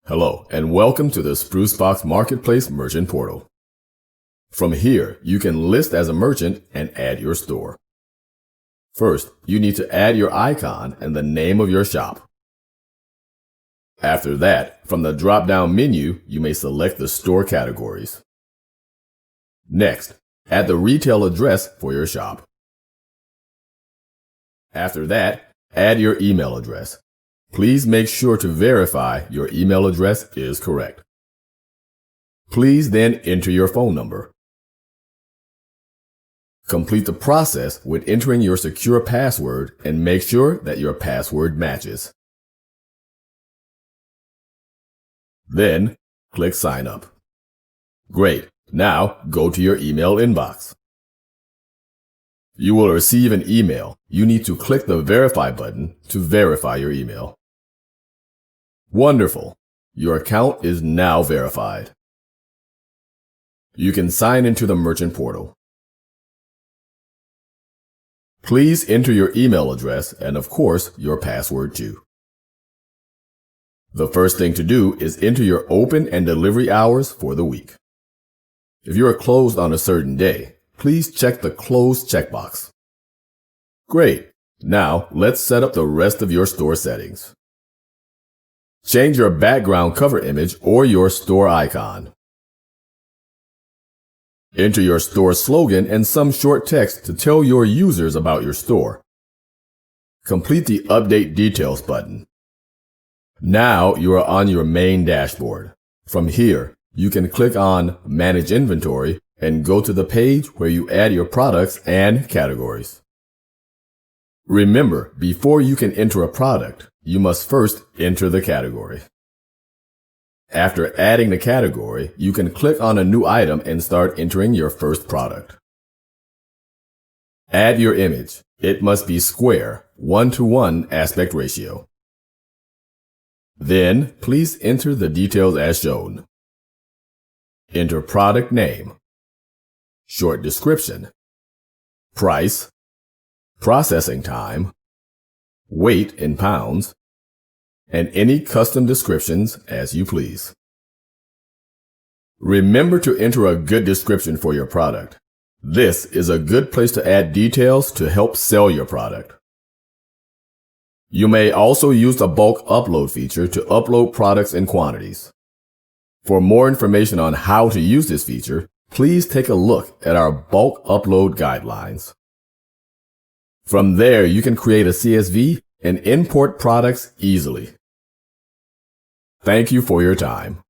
Hello, and welcome to the SpruceBox Marketplace Merchant Portal. From here, you can list as a merchant and add your store. First, you need to add your icon and the name of your shop. After that, from the drop-down menu, you may select the store categories. Next, add the retail address for your shop. After that, add your email address. Please make sure to verify your email address is correct. Please then enter your phone number. Complete the process with entering your secure password and make sure that your password matches. Then, click Sign Up. Great. Now, go to your email inbox. You will receive an email. You need to click the Verify button to verify your email. Wonderful! Your account is now verified. You can sign into the merchant portal. Please enter your email address and, of course, your password too. The first thing to do is enter your open and delivery hours for the week. If you are closed on a certain day, please check the Closed checkbox. Great! Now, let's set up the rest of your store settings. Change your background cover image or your store icon. Enter your store slogan and some short text to tell your users about your store. Complete the Update Details button. Now you are on your main dashboard. From here, you can click on Manage Inventory and go to the page where you add your products and categories. Remember, before you can enter a product, you must first enter the category. After adding the category, you can click on a new item and start entering your first product. Add your image. It must be square, 1:1 aspect ratio. Then, please enter the details as shown. Enter product name, short description, price, processing time, weight in pounds, and any custom descriptions as you please. Remember to enter a good description for your product. This is a good place to add details to help sell your product. You may also use the bulk upload feature to upload products in quantities. For more information on how to use this feature, please take a look at our bulk upload guidelines. From there, you can create a CSV and import products easily. Thank you for your time.